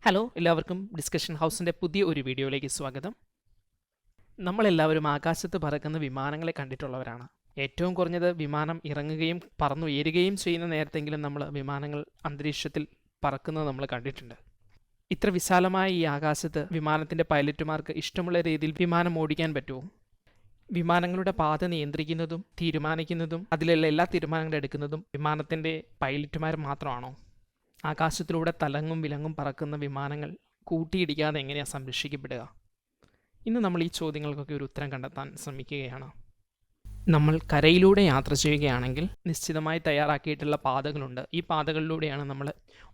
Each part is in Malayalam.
ഹലോ എല്ലാവർക്കും ഡിസ്കഷൻ ഹൗസിൻ്റെ പുതിയ ഒരു വീഡിയോയിലേക്ക് സ്വാഗതം. നമ്മളെല്ലാവരും ആകാശത്ത് പറക്കുന്ന വിമാനങ്ങളെ കണ്ടിട്ടുള്ളവരാണ്. ഏറ്റവും കുറഞ്ഞത് വിമാനം ഇറങ്ങുകയും പറന്നുയരുകയും ചെയ്യുന്ന നേരത്തെങ്കിലും നമ്മൾ വിമാനങ്ങൾ അന്തരീക്ഷത്തിൽ പറക്കുന്നത് നമ്മൾ കണ്ടിട്ടുണ്ട്. ഇത്ര വിശാലമായ ഈ ആകാശത്ത് വിമാനത്തിൻ്റെ പൈലറ്റുമാർക്ക് ഇഷ്ടമുള്ള രീതിയിൽ വിമാനം ഓടിക്കാൻ പറ്റുമോ? വിമാനങ്ങളുടെ പാത നിയന്ത്രിക്കുന്നതും തീരുമാനിക്കുന്നതും അതിലുള്ള എല്ലാ തീരുമാനങ്ങളും എടുക്കുന്നതും വിമാനത്തിൻ്റെ പൈലറ്റുമാർ മാത്രമാണോ? ആകാശത്തിലൂടെ തലങ്ങും വിലങ്ങും പറക്കുന്ന വിമാനങ്ങൾ കൂട്ടിയിടിക്കാതെ എങ്ങനെയാണ് സംരക്ഷിക്കപ്പെടുക? ഇന്ന് നമ്മൾ ഈ ചോദ്യങ്ങൾക്കൊക്കെ ഒരു ഉത്തരം കണ്ടെത്താൻ ശ്രമിക്കുകയാണ്. നമ്മൾ കരയിലൂടെ യാത്ര ചെയ്യുകയാണെങ്കിൽ നിശ്ചിതമായി തയ്യാറാക്കിയിട്ടുള്ള പാതകളുണ്ട്. ഈ പാതകളിലൂടെയാണ് നമ്മൾ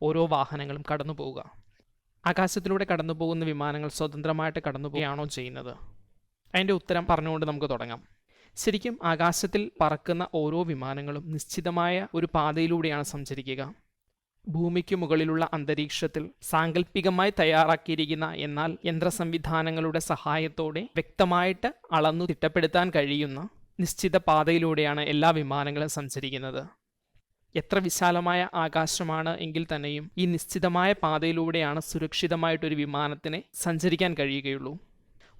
ഓരോ വാഹനങ്ങളും കടന്നു പോവുക. ആകാശത്തിലൂടെ കടന്നു പോകുന്ന വിമാനങ്ങൾ സ്വതന്ത്രമായിട്ട് കടന്നു പോവുകയാണോ ചെയ്യുന്നത്? അതിൻ്റെ ഉത്തരം പറഞ്ഞുകൊണ്ട് നമുക്ക് തുടങ്ങാം. ശരിക്കും ആകാശത്തിൽ പറക്കുന്ന ഓരോ വിമാനങ്ങളും നിശ്ചിതമായ ഒരു പാതയിലൂടെയാണ് സഞ്ചരിക്കുക. ഭൂമിക്ക് മുകളിലുള്ള അന്തരീക്ഷത്തിൽ സാങ്കല്പികമായി തയ്യാറാക്കിയിരിക്കുന്ന എന്നാൽ യന്ത്ര സംവിധാനങ്ങളുടെ സഹായത്തോടെ വ്യക്തമായിട്ട് അളന്നു തിട്ടപ്പെടുത്താൻ കഴിയുന്ന നിശ്ചിത പാതയിലൂടെയാണ് എല്ലാ വിമാനങ്ങളും സഞ്ചരിക്കുന്നത്. എത്ര വിശാലമായ ആകാശമാണ് എങ്കിൽ തന്നെയും ഈ നിശ്ചിതമായ പാതയിലൂടെയാണ് സുരക്ഷിതമായിട്ടൊരു വിമാനത്തിന് സഞ്ചരിക്കാൻ കഴിയുകയുള്ളൂ.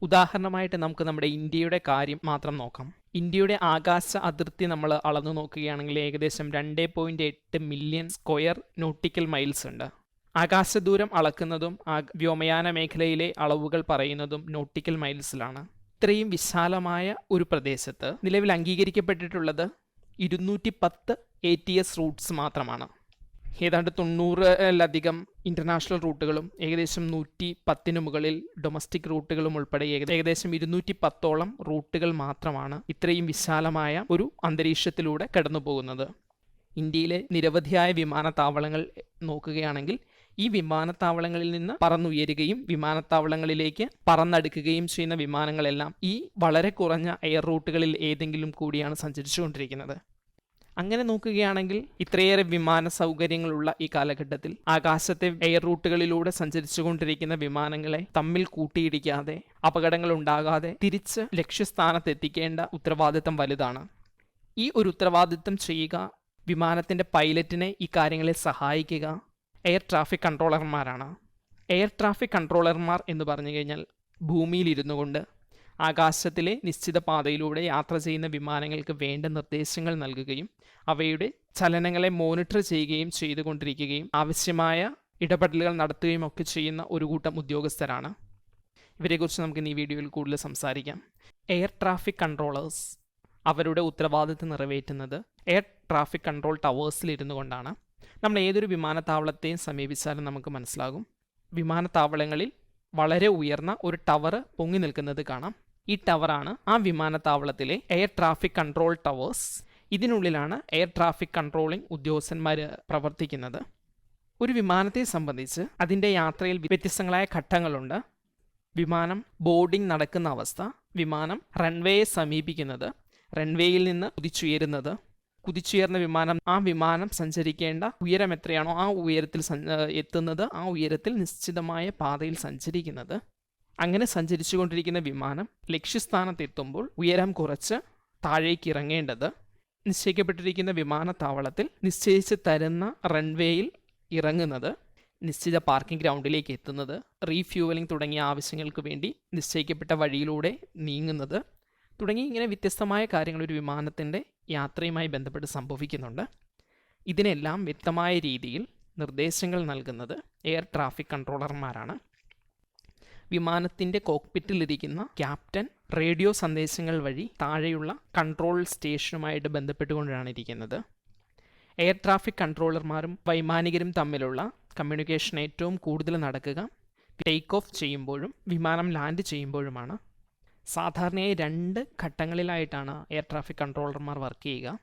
ഉദാഹരണമായിട്ട് നമുക്ക് നമ്മുടെ ഇന്ത്യയുടെ കാര്യം മാത്രം നോക്കാം. ഇന്ത്യയുടെ ആകാശ അതിർത്തി നമ്മൾ അളന്നു നോക്കുകയാണെങ്കിൽ ഏകദേശം 2.8 മില്യൺ സ്ക്വയർ നോട്ടിക്കൽ മൈൽസ് ഉണ്ട്. ആകാശദൂരം അളക്കുന്നതും വ്യോമയാന മേഖലയിലെ അളവുകൾ പറയുന്നതും നോട്ടിക്കൽ മൈൽസിലാണ്. ഇത്രയും വിശാലമായ ഒരു പ്രദേശത്ത് നിലവിൽ അംഗീകരിക്കപ്പെട്ടിട്ടുള്ളത് 210 ATS റൂട്ട്സ് മാത്രമാണ്. ഏതാണ്ട് 90-ലധികം ഇൻ്റർനാഷണൽ റൂട്ടുകളും ഏകദേശം 110 മുകളിൽ ഡൊമസ്റ്റിക് റൂട്ടുകളും ഉൾപ്പെടെ ഏകദേശം 210ഓളം റൂട്ടുകൾ മാത്രമാണ് ഇത്രയും വിശാലമായ ഒരു അന്തരീക്ഷത്തിലൂടെ കടന്നു പോകുന്നത്. ഇന്ത്യയിലെ നിരവധിയായ വിമാനത്താവളങ്ങൾ നോക്കുകയാണെങ്കിൽ ഈ വിമാനത്താവളങ്ങളിൽ നിന്ന് പറന്നുയരുകയും വിമാനത്താവളങ്ങളിലേക്ക് പറന്നടുക്കുകയും ചെയ്യുന്ന വിമാനങ്ങളെല്ലാം ഈ വളരെ കുറഞ്ഞ എയർ റൂട്ടുകളിൽ ഏതെങ്കിലും കൂടിയാണ് സഞ്ചരിച്ചുകൊണ്ടിരിക്കുന്നത്. അങ്ങനെ നോക്കുകയാണെങ്കിൽ ഇത്രയേറെ വിമാന സൗകര്യങ്ങളുള്ള ഈ കാലഘട്ടത്തിൽ ആകാശത്തെ എയർ റൂട്ടുകളിലൂടെ സഞ്ചരിച്ചു കൊണ്ടിരിക്കുന്ന വിമാനങ്ങളെ തമ്മിൽ കൂട്ടിയിടിക്കാതെ അപകടങ്ങൾ ഉണ്ടാകാതെ തിരിച്ച് ലക്ഷ്യസ്ഥാനത്ത് എത്തിക്കേണ്ട ഉത്തരവാദിത്തം വലുതാണ്. ഈ ഒരു ഉത്തരവാദിത്തം ചെയ്യുക വിമാനത്തിൻ്റെ പൈലറ്റിനെ ഈ കാര്യങ്ങളിൽ സഹായിക്കുക എയർ ട്രാഫിക് കൺട്രോളർമാരാണ്. എയർ ട്രാഫിക് കൺട്രോളർമാർ എന്ന് പറഞ്ഞു കഴിഞ്ഞാൽ ഭൂമിയിലിരുന്നു കൊണ്ട് ആകാശത്തിലെ നിശ്ചിത പാതയിലൂടെ യാത്ര ചെയ്യുന്ന വിമാനങ്ങൾക്ക് വേണ്ട നിർദ്ദേശങ്ങൾ നൽകുകയും അവയുടെ ചലനങ്ങളെ മോണിറ്റർ ചെയ്യുകയും ചെയ്തുകൊണ്ടിരിക്കുകയും ആവശ്യമായ ഇടപെടലുകൾ നടത്തുകയും ഒക്കെ ചെയ്യുന്ന ഒരു കൂട്ടം ഉദ്യോഗസ്ഥരാണ്. ഇവരെക്കുറിച്ച് നമുക്ക് ഈ വീഡിയോയിൽ കൂടുതൽ സംസാരിക്കാം. എയർ ട്രാഫിക് കൺട്രോളേഴ്സ് അവരുടെ ഉത്തരവാദിത്തം നിറവേറ്റുന്നത് എയർ ട്രാഫിക് കൺട്രോൾ ടവേഴ്സിലിരുന്നു കൊണ്ടാണ്. നമ്മൾ ഏതൊരു വിമാനത്താവളത്തെയും സമീപിച്ചാലും നമുക്ക് മനസ്സിലാകും, വിമാനത്താവളങ്ങളിൽ വളരെ ഉയർന്ന ഒരു ടവർ പൊങ്ങി നിൽക്കുന്നത് കാണാം. ഈ ടവറാണ് ആ വിമാനത്താവളത്തിലെ എയർ ട്രാഫിക് കൺട്രോൾ ടവേഴ്സ്. ഇതിനുള്ളിലാണ് എയർ ട്രാഫിക് കൺട്രോളിംഗ് ഉദ്യോഗസ്ഥന്മാർ പ്രവർത്തിക്കുന്നത്. ഒരു വിമാനത്തെ സംബന്ധിച്ച് അതിൻ്റെ യാത്രയിൽ വ്യത്യസ്തങ്ങളായ ഘട്ടങ്ങളുണ്ട്. വിമാനം ബോർഡിംഗ് നടക്കുന്ന അവസ്ഥ, വിമാനം റൺവേയെ സമീപിക്കുന്നത്, റൺവേയിൽ നിന്ന് കുതിച്ചുയർന്ന വിമാനം ആ വിമാനം സഞ്ചരിക്കേണ്ട ഉയരം എത്രയാണോ ആ ഉയരത്തിൽ എത്തുന്നത്, ആ ഉയരത്തിൽ നിശ്ചിതമായ പാതയിൽ സഞ്ചരിക്കുന്നത്. അങ്ങനെ സഞ്ചരിച്ചു കൊണ്ടിരിക്കുന്ന വിമാനം ലക്ഷ്യസ്ഥാനത്തെത്തുമ്പോൾ ഉയരം കുറച്ച് താഴേക്ക് ഇറങ്ങേണ്ടത്, നിശ്ചയിക്കപ്പെട്ടിരിക്കുന്ന വിമാനത്താവളത്തിൽ നിശ്ചയിച്ച് തരുന്ന റൺവേയിൽ ഇറങ്ങുന്നത്, നിശ്ചിത പാർക്കിംഗ് ഗ്രൗണ്ടിലേക്ക് എത്തുന്നത്, റീഫ്യൂവലിംഗ് തുടങ്ങിയ ആവശ്യങ്ങൾക്ക് വേണ്ടി നിശ്ചയിക്കപ്പെട്ട വഴിയിലൂടെ നീങ്ങുന്നത് തുടങ്ങി ഇങ്ങനെ വ്യത്യസ്തമായ കാര്യങ്ങൾ ഒരു വിമാനത്തിൻ്റെ യാത്രയുമായി ബന്ധപ്പെട്ട് സംഭവിക്കുന്നുണ്ട്. ഇതിനെല്ലാം വ്യക്തമായ രീതിയിൽ നിർദ്ദേശങ്ങൾ നൽകുന്നത് എയർ ട്രാഫിക് കൺട്രോളർമാരാണ്. വിമാനത്തിൻ്റെ കോക്പിറ്റിലിരിക്കുന്ന ക്യാപ്റ്റൻ റേഡിയോ സന്ദേശങ്ങൾ വഴി താഴെയുള്ള കൺട്രോൾ സ്റ്റേഷനുമായിട്ട് ബന്ധപ്പെട്ടുകൊണ്ടാണ് ഇരിക്കുന്നത്. എയർ ട്രാഫിക് കൺട്രോളർമാരും വൈമാനികരും തമ്മിലുള്ള കമ്മ്യൂണിക്കേഷൻ ഏറ്റവും കൂടുതൽ നടക്കുക ടേക്ക് ഓഫ് ചെയ്യുമ്പോഴും വിമാനം ലാൻഡ് ചെയ്യുമ്പോഴുമാണ്. സാധാരണയായി 2 ഘട്ടങ്ങളിലായിട്ടാണ് എയർ ട്രാഫിക് കൺട്രോളർമാർ വർക്ക് ചെയ്യുക.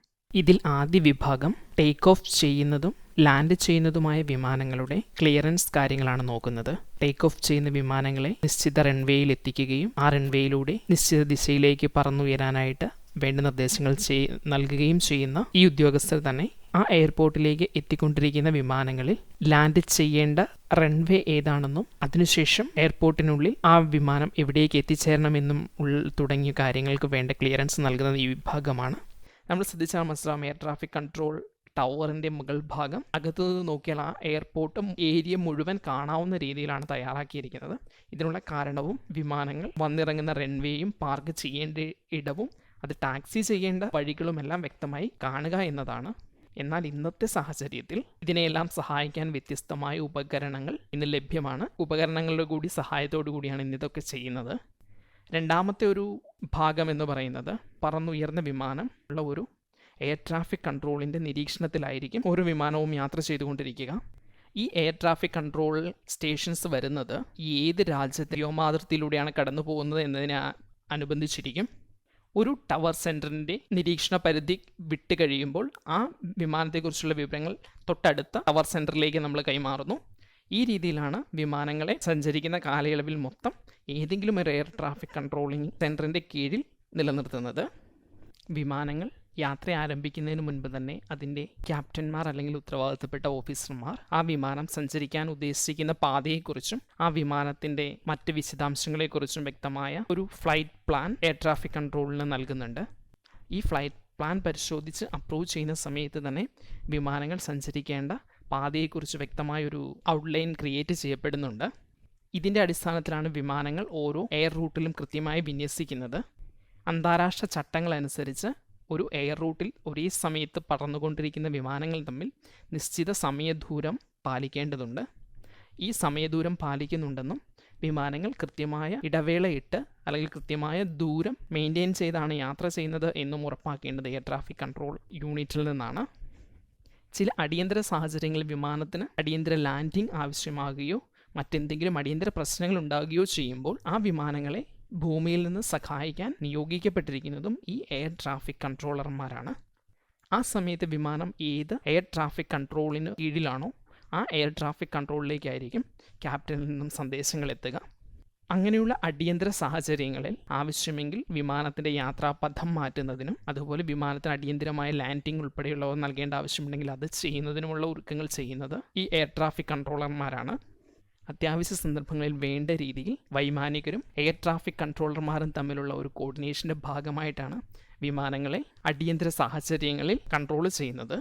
ഇതിൽ ആദ്യ വിഭാഗം ടേക്ക് ഓഫ് ചെയ്യുന്നതും ലാൻഡ് ചെയ്യുന്നതുമായ വിമാനങ്ങളുടെ ക്ലിയറൻസ് കാര്യങ്ങളാണ് നോക്കുന്നത്. ടേക്ക് ഓഫ് ചെയ്യുന്ന വിമാനങ്ങളെ നിശ്ചിത റൺവേയിൽ എത്തിക്കുകയും ആ റൺവേയിലൂടെ നിശ്ചിത ദിശയിലേക്ക് പറന്നുയരാനായിട്ട് വേണ്ട നിർദ്ദേശങ്ങൾ നൽകുകയും ചെയ്യുന്ന ഈ ഉദ്യോഗസ്ഥർ തന്നെ ആ എയർപോർട്ടിലേക്ക് എത്തിക്കൊണ്ടിരിക്കുന്ന വിമാനങ്ങളിൽ ലാൻഡ് ചെയ്യേണ്ട റൺവേ ഏതാണെന്നും അതിനുശേഷം എയർപോർട്ടിനുള്ളിൽ ആ വിമാനം എവിടേക്ക് എത്തിച്ചേരണമെന്നും തുടങ്ങിയ കാര്യങ്ങൾക്ക് വേണ്ട ക്ലിയറൻസ് നൽകുന്നത് ഈ വിഭാഗമാണ്. നമ്മൾ ശ്രദ്ധിച്ചാൽ മനസ്സിലാവും എയർ ട്രാഫിക് കൺട്രോൾ ടവറിൻ്റെ മുകൾ ഭാഗം അകത്തു നിന്ന് നോക്കിയാൽ ആ എയർപോർട്ടും ഏരിയ മുഴുവൻ കാണാവുന്ന രീതിയിലാണ് തയ്യാറാക്കിയിരിക്കുന്നത്. ഇതിനുള്ള കാരണവും വിമാനങ്ങൾ വന്നിറങ്ങുന്ന റൺവേയും പാർക്ക് ചെയ്യേണ്ട ഇടവും അത് ടാക്സി ചെയ്യേണ്ട വഴികളുമെല്ലാം വ്യക്തമായി കാണുക എന്നതാണ്. എന്നാൽ ഇന്നത്തെ സാഹചര്യത്തിൽ ഇതിനെയെല്ലാം സഹായിക്കാൻ വ്യത്യസ്തമായ ഉപകരണങ്ങൾ ഇന്ന് ലഭ്യമാണ്. ഉപകരണങ്ങളുടെ കൂടി സഹായത്തോടു കൂടിയാണ് ഇന്നിതൊക്കെ ചെയ്യുന്നത്. രണ്ടാമത്തെ ഒരു ഭാഗം എന്ന് പറയുന്നത് പറന്നുയർന്ന വിമാനം ഉള്ള ഒരു എയർ ട്രാഫിക് കൺട്രോളിൻ്റെ നിരീക്ഷണത്തിലായിരിക്കും ഓരോ വിമാനവും യാത്ര ചെയ്തുകൊണ്ടിരിക്കുക. ഈ എയർ ട്രാഫിക് കൺട്രോൾ സ്റ്റേഷൻസ് വരുന്നത് ഏത് രാജ്യത്തെ വ്യോമാതിർത്തിയിലൂടെയാണ് കടന്നു പോകുന്നത് എന്നതിനെ അനുബന്ധിച്ചിരിക്കും. ഒരു ടവർ സെൻറ്ററിൻ്റെ നിരീക്ഷണ പരിധി വിട്ട് കഴിയുമ്പോൾ ആ വിമാനത്തെക്കുറിച്ചുള്ള വിവരങ്ങൾ തൊട്ടടുത്ത ടവർ സെൻറ്ററിലേക്ക് നമ്മൾ കൈമാറുന്നു. ഈ രീതിയിലാണ് വിമാനങ്ങളെ സഞ്ചരിക്കുന്ന കാലയളവിൽ മൊത്തം ഏതെങ്കിലും ഒരു എയർ ട്രാഫിക് കൺട്രോളിംഗ് സെൻറ്ററിൻ്റെ കീഴിൽ നിലനിർത്തുന്നത്. വിമാനങ്ങൾ യാത്ര ആരംഭിക്കുന്നതിന് മുൻപ് തന്നെ അതിൻ്റെ ക്യാപ്റ്റന്മാർ അല്ലെങ്കിൽ ഉത്തരവാദിത്തപ്പെട്ട ഓഫീസർമാർ ആ വിമാനം സഞ്ചരിക്കാൻ ഉദ്ദേശിക്കുന്ന പാതയെക്കുറിച്ചും ആ വിമാനത്തിൻ്റെ മറ്റ് വിശദാംശങ്ങളെക്കുറിച്ചും വ്യക്തമായ ഒരു ഫ്ലൈറ്റ് പ്ലാൻ എയർ ട്രാഫിക് കൺട്രോളിന് നൽകുന്നുണ്ട്. ഈ ഫ്ലൈറ്റ് പ്ലാൻ പരിശോധിച്ച് അപ്രൂവ് ചെയ്യുന്ന സമയത്ത് തന്നെ വിമാനങ്ങൾ സഞ്ചരിക്കേണ്ട പാതയെക്കുറിച്ച് വ്യക്തമായൊരു ഔട്ട്ലൈൻ ക്രിയേറ്റ് ചെയ്യപ്പെടുന്നുണ്ട്. ഇതിൻ്റെ അടിസ്ഥാനത്തിലാണ് വിമാനങ്ങൾ ഓരോ എയർ റൂട്ടിലും കൃത്യമായി വിന്യസിക്കുന്നത്. അന്താരാഷ്ട്ര ചട്ടങ്ങളനുസരിച്ച് ഒരു എയർ റൂട്ടിൽ ഒരേ സമയത്ത് പറന്നുകൊണ്ടിരിക്കുന്ന വിമാനങ്ങൾ തമ്മിൽ നിശ്ചിത സമയദൂരം പാലിക്കേണ്ടതുണ്ട്. ഈ സമയദൂരം പാലിക്കുന്നുണ്ടെന്നും വിമാനങ്ങൾ കൃത്യമായ ഇടവേളയിട്ട് അല്ലെങ്കിൽ കൃത്യമായ ദൂരം മെയിൻറ്റെയിൻ ചെയ്താണ് യാത്ര ചെയ്യുന്നത് എന്നും ഉറപ്പാക്കേണ്ടത് എയർ ട്രാഫിക് കൺട്രോൾ യൂണിറ്റിൽ നിന്നാണ്. ചില അടിയന്തര സാഹചര്യങ്ങളിൽ വിമാനത്തിന് അടിയന്തര ലാൻഡിംഗ് ആവശ്യമാകുകയോ മറ്റെന്തെങ്കിലും അടിയന്തര പ്രശ്നങ്ങൾ ഉണ്ടാകുകയോ ചെയ്യുമ്പോൾ ആ വിമാനങ്ങളെ ഭൂമിയിൽ നിന്ന് സഹായിക്കാൻ നിയോഗിക്കപ്പെട്ടിരിക്കുന്നതും ഈ എയർ ട്രാഫിക് കൺട്രോളർമാരാണ്. ആ സമയത്ത് വിമാനം ഏത് എയർ ട്രാഫിക് കൺട്രോളിന് കീഴിലാണോ ആ എയർ ട്രാഫിക് കൺട്രോളിലേക്കായിരിക്കും ക്യാപ്റ്റനിൽ നിന്നും സന്ദേശങ്ങൾ എത്തുക. അങ്ങനെയുള്ള അടിയന്തര സാഹചര്യങ്ങളിൽ ആവശ്യമെങ്കിൽ വിമാനത്തിൻ്റെ യാത്രാപഥം മാറ്റുന്നതിനും അതുപോലെ വിമാനത്തിന് അടിയന്തരമായ ലാൻഡിംഗ് ഉൾപ്പെടെയുള്ളവ നൽകേണ്ട ആവശ്യമുണ്ടെങ്കിൽ അത് ചെയ്യുന്നതിനുമുള്ള ഒരുക്കങ്ങൾ ചെയ്യുന്നത് ഈ എയർ ട്രാഫിക് കൺട്രോളർമാരാണ്. അത്യാവശ്യ സന്ദർഭങ്ങളിൽ വേണ്ട രീതിയിൽ വൈമാനികരും എയർ ട്രാഫിക് കൺട്രോളർമാരും തമ്മിലുള്ള ഒരു കോർഡിനേഷൻ്റെ ഭാഗമായിട്ടാണ് വിമാനങ്ങളെ അടിയന്തര സാഹചര്യങ്ങളിൽ കൺട്രോൾ ചെയ്യുന്നത്.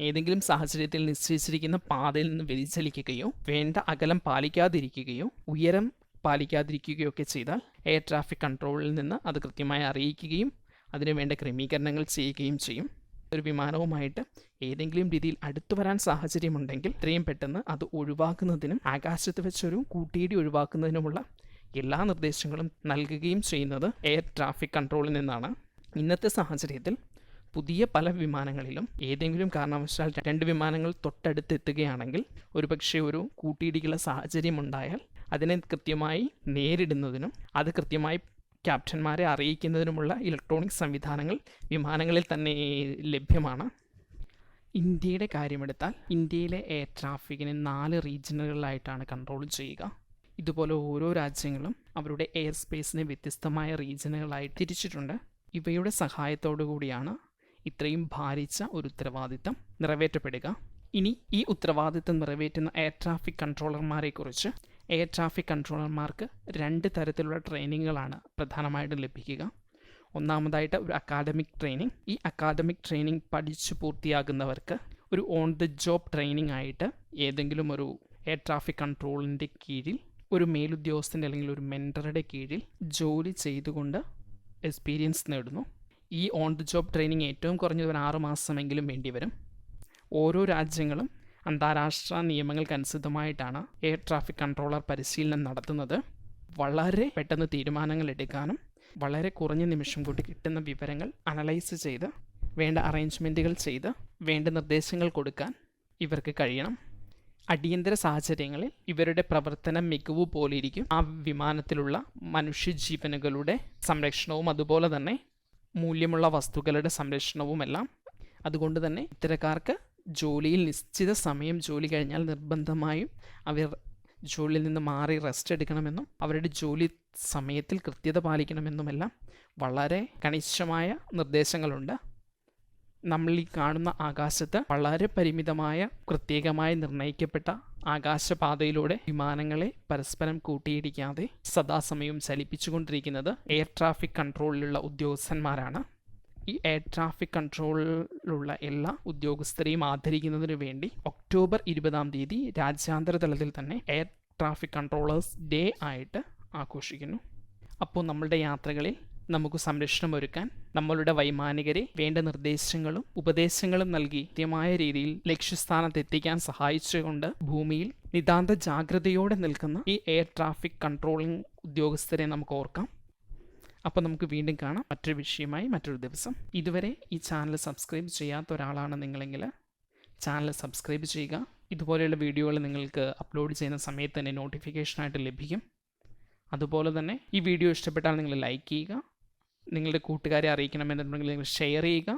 ഏതെങ്കിലും സാഹചര്യത്തിൽ നിശ്ചയിച്ചിരിക്കുന്ന പാതയിൽ നിന്ന് വ്യതിചലിക്കുകയോ വേണ്ട അകലം പാലിക്കാതിരിക്കുകയോ ഉയരം പാലിക്കാതിരിക്കുകയോ ഒക്കെ ചെയ്താൽ എയർ ട്രാഫിക് കൺട്രോളിൽ നിന്ന് അത് കൃത്യമായി അറിയിക്കുകയും അതിനു വേണ്ട ക്രമീകരണങ്ങൾ ചെയ്യുകയും ചെയ്യും. ഒരു വിമാനവുമായിട്ട് ഏതെങ്കിലും രീതിയിൽ അടുത്തു വരാൻ സാഹചര്യമുണ്ടെങ്കിൽ എത്രയും പെട്ടെന്ന് അത് ഒഴിവാക്കുന്നതിനും ആകാശത്ത് വെച്ചൊരു കൂട്ടിയിടി ഒഴിവാക്കുന്നതിനുമുള്ള എല്ലാ നിർദ്ദേശങ്ങളും നൽകുകയും ചെയ്യുന്നത് എയർ ട്രാഫിക് കൺട്രോളിൽ നിന്നാണ്. ഇന്നത്തെ സാഹചര്യത്തിൽ പുതിയ പല വിമാനങ്ങളിലും ഏതെങ്കിലും കാരണവശാൽ രണ്ട് വിമാനങ്ങൾ തൊട്ടടുത്തെത്തുകയാണെങ്കിൽ ഒരുപക്ഷെ ഒരു കൂട്ടിയിടിക്കുള്ള സാഹചര്യമുണ്ടായാൽ അതിനെ കൃത്യമായി നേരിടുന്നതിനും അത് കൃത്യമായി ക്യാപ്റ്റന്മാരെ അറിയിക്കുന്നതിനുമുള്ള ഇലക്ട്രോണിക് സംവിധാനങ്ങൾ വിമാനങ്ങളിൽ തന്നെ ലഭ്യമാണ്. ഇന്ത്യയുടെ കാര്യമെടുത്താൽ ഇന്ത്യയിലെ എയർ ട്രാഫിക്കിനെ 4 റീജിയനുകളിലായിട്ടാണ് കൺട്രോൾ ചെയ്യുക. ഇതുപോലെ ഓരോ രാജ്യങ്ങളും അവരുടെ എയർ സ്പേസിനെ വ്യത്യസ്തമായ റീജിയനുകളായി തിരിച്ചിട്ടുണ്ട്. ഇവയുടെ സഹായത്തോടു കൂടിയാണ് ഇത്രയും ഭാരിച്ച ഒരു ഉത്തരവാദിത്തം നിറവേറ്റപ്പെടുക. ഇനി ഈ ഉത്തരവാദിത്തം നിറവേറ്റുന്ന എയർ ട്രാഫിക് കൺട്രോളർമാരെക്കുറിച്ച് എയർ ട്രാഫിക് കൺട്രോളർമാർക്ക് 2 തരത്തിലുള്ള ട്രെയിനിങ്ങുകളാണ് പ്രധാനമായിട്ടും ലഭിക്കുക. ഒന്നാമതായിട്ട് ഒരു അക്കാഡമിക് ട്രെയിനിങ്. ഈ അക്കാഡമിക് ട്രെയിനിങ് പഠിച്ചു പൂർത്തിയാകുന്നവർക്ക് ഒരു ഓൺ ദ ജോബ് ട്രെയിനിങ് ആയിട്ട് ഏതെങ്കിലും ഒരു എയർ ട്രാഫിക് കൺട്രോളിൻ്റെ കീഴിൽ ഒരു മേലുദ്യോഗസ്ഥൻ്റെ അല്ലെങ്കിൽ ഒരു മെൻറ്ററുടെ കീഴിൽ ജോലി ചെയ്തുകൊണ്ട് എക്സ്പീരിയൻസ് നേടുന്നു. ഈ ഓൺ ദ ജോബ് ട്രെയിനിങ് ഏറ്റവും കുറഞ്ഞത് ഒരു 6 മാസമെങ്കിലും വേണ്ടിവരും. ഓരോ രാജ്യങ്ങളും അന്താരാഷ്ട്ര നിയമങ്ങൾക്കനുസൃതമായിട്ടാണ് എയർ ട്രാഫിക് കൺട്രോളർ പരിശീലനം നടത്തുന്നത്. വളരെ പെട്ടെന്ന് തീരുമാനങ്ങൾ എടുക്കാനും വളരെ കുറഞ്ഞ നിമിഷം കൊണ്ട് കിട്ടുന്ന വിവരങ്ങൾ അനലൈസ് ചെയ്ത് വേണ്ട അറേഞ്ച്മെൻറ്റുകൾ ചെയ്ത് വേണ്ട നിർദ്ദേശങ്ങൾ കൊടുക്കാൻ ഇവർക്ക് കഴിയണം. അടിയന്തര സാഹചര്യങ്ങളിൽ ഇവരുടെ പ്രവർത്തന മികവ് പോലെയിരിക്കും ആ വിമാനത്തിലുള്ള മനുഷ്യജീവനുകളുടെ സംരക്ഷണവും അതുപോലെ തന്നെ മൂല്യമുള്ള വസ്തുക്കളുടെ സംരക്ഷണവുമെല്ലാം. അതുകൊണ്ട് തന്നെ ഇത്തരക്കാർക്ക് ജോലിയിൽ നിശ്ചിത സമയം ജോലി കഴിഞ്ഞാൽ നിർബന്ധമായും അവർ ജോലിയിൽ നിന്ന് മാറി റെസ്റ്റ് എടുക്കണമെന്നും അവരുടെ ജോലി സമയത്തിൽ കൃത്യത പാലിക്കണമെന്നുമെല്ലാം വളരെ കണിശമായ നിർദ്ദേശങ്ങളുണ്ട്. നമ്മൾ ഈ കാണുന്ന ആകാശത്ത് വളരെ പരിമിതമായ പ്രത്യേകമായി നിർണ്ണയിക്കപ്പെട്ട ആകാശപാതയിലൂടെ വിമാനങ്ങളെ പരസ്പരം കൂട്ടിയിടിക്കാതെ സദാസമയവും ചലിപ്പിച്ചുകൊണ്ടിരിക്കുന്നത് എയർ ട്രാഫിക് കൺട്രോളിലുള്ള ഉദ്യോഗസ്ഥന്മാരാണ്. ഈ എയർ ട്രാഫിക് കൺട്രോളിലുള്ള എല്ലാ ഉദ്യോഗസ്ഥരെയും ആദരിക്കുന്നതിന് വേണ്ടി ഒക്ടോബർ 20 രാജ്യാന്തര തലത്തിൽ തന്നെ എയർ ട്രാഫിക് കൺട്രോളേഴ്സ് ഡേ ആയിട്ട് ആഘോഷിക്കുന്നു. അപ്പോൾ നമ്മളുടെ യാത്രകളിൽ നമുക്ക് സംരക്ഷണം ഒരുക്കാൻ നമ്മളുടെ വൈമാനികരെ വേണ്ട നിർദ്ദേശങ്ങളും ഉപദേശങ്ങളും നൽകി കൃത്യമായ രീതിയിൽ ലക്ഷ്യസ്ഥാനത്ത് എത്തിക്കാൻ സഹായിച്ചുകൊണ്ട് ഭൂമിയിൽ നിതാന്ത ജാഗ്രതയോടെ നിൽക്കുന്ന ഈ എയർ ട്രാഫിക് കൺട്രോളിംഗ് ഉദ്യോഗസ്ഥരെ നമുക്ക് ഓർക്കാം. അപ്പോൾ നമുക്ക് വീണ്ടും കാണാം മറ്റൊരു വിഷയമായി മറ്റൊരു ദിവസം. ഇതുവരെ ഈ ചാനൽ സബ്സ്ക്രൈബ് ചെയ്യാത്ത ഒരാളാണ് നിങ്ങളെങ്കിൽ ചാനൽ സബ്സ്ക്രൈബ് ചെയ്യുക. ഇതുപോലെയുള്ള വീഡിയോകൾ നിങ്ങൾക്ക് അപ്ലോഡ് ചെയ്യുന്ന സമയത്ത് തന്നെ നോട്ടിഫിക്കേഷനായിട്ട് ലഭിക്കും. അതുപോലെ തന്നെ ഈ വീഡിയോ ഇഷ്ടപ്പെട്ടാൽ നിങ്ങൾ ലൈക്ക് ചെയ്യുക, നിങ്ങളുടെ കൂട്ടുകാരെ അറിയിക്കണമെന്നുണ്ടെങ്കിൽ നിങ്ങൾ ഷെയർ ചെയ്യുക.